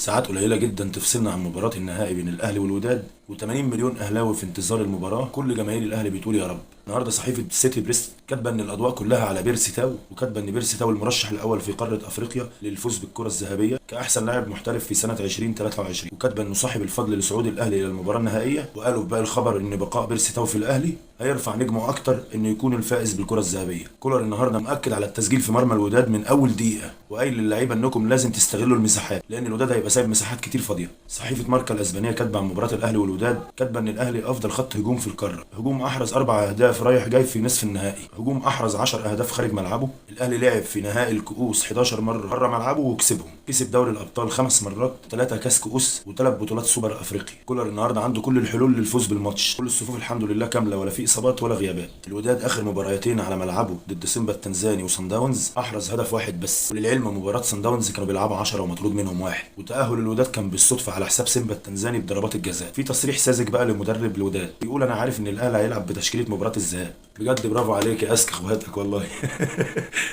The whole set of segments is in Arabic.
ساعات قليلة جدا تفصلنا عن مباراة النهائي بين الأهلي والوداد، و80 مليون أهلاوي في انتظار المباراة. كل جماهير الأهلي بتقول يا رب. النهارده صحيفة سيتي بريست كاتبة إن الأضواء كلها على بيرسي تاو، وكاتبة إن بيرسي تاو المرشح الأول في قارة أفريقيا للفوز بالكرة الذهبية كأحسن لاعب محترف في سنة 2023، وكاتبة إنه صاحب الفضل لصعود الأهلي إلى المباراة النهائية. وقالوا في باقي الخبر إن بقاء بيرسي تاو في الأهلي هيرفع نجمه أكتر إنه يكون الفائز بالكرة الذهبية. كولر النهارده مأكد على التسجيل في مرمى الوداد من أول دقيقة، وقايل للعيبة إنكم لازم تستغلوا المساحات لأن الوداد هيبقى سايب مساحات كتير فاضية. صحيفة ماركا الأسبانية كاتبة عن مباراة الأهلي والوداد، كاتبة إن الأهلي أفضل خط هجوم في القارة. هجوم أحرز 4 أهداف رايح جاي في نصف النهائي، هجوم أحرز 10 أهداف خارج ملعبه. الأهلي لعب في نهائي الكؤوس 11 مرة بره ملعبه وكسبهم. كسب دوري الأبطال 5 مرات، 3 كاس كؤوس و3 بطولات سوبر أفريقي. كولر النهارده عنده كل الحلول للفوز بالماتش، كل الصفوف الحمد لله كاملة ولا في إصابات ولا غيابات. الوداد آخر مباراتين على ملعبه ضد سيمبا التنزاني وصن داونز أحرز هدف واحد بس، وللعلم مباراة صن داونز كانوا بيلعبوا 10 ومطرود منهم واحد، وتأهل الوداد كان بالصدفة على حساب سيمبا التنزاني بضربات الجزاء. في تصريح ساذج بقى لمدرب الوداد بيقول انا عارف ان الاهلي هيلعب بتشكيله مباراه الذهاب. بجد برافو عليك يا اذكى اخواتك والله.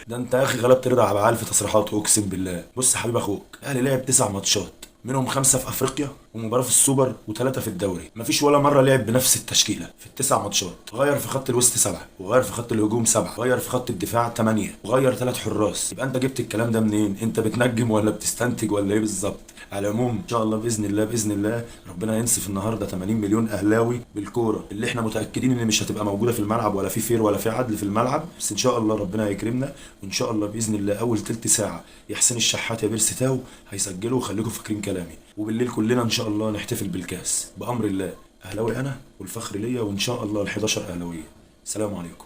ده انت يا اخي غلبت رضا عبعال في تصريحاته اقسم بالله. بص يا حبيب اخوك، الاهلي لعب 9 ماتشات منهم 5 في افريقيا ومباراه في السوبر و3 في الدوري. مفيش ولا مره لعب بنفس التشكيله في ال9 ماتشات. غير في خط الوسط 7، وغير في خط الهجوم 7، وغير في خط الدفاع 8، وغير 3 حراس. يبقى انت جبت الكلام ده منين؟ انت بتنجم ولا بتستنتج ولا ايه بالظبط؟ على العموم ان شاء الله باذن الله باذن الله ربنا ينصف النهارده 80 مليون اهلاوي بالكوره اللي احنا متاكدين ان مش هتبقى موجوده في الملعب ولا في فير ولا في عدل في الملعب، بس ان شاء الله ربنا هيكرمنا. وان شاء الله باذن الله اول تلت ساعه يا حسين الشحات يا بيرسي تاو هيسجلوا، وخليكم فاكرين كلامي. وبالليل كلنا ان شاء الله نحتفل بالكاس بامر الله. اهلاوي انا والفخر ليا، وان شاء الله ال11 اهلاويه. سلام عليكم.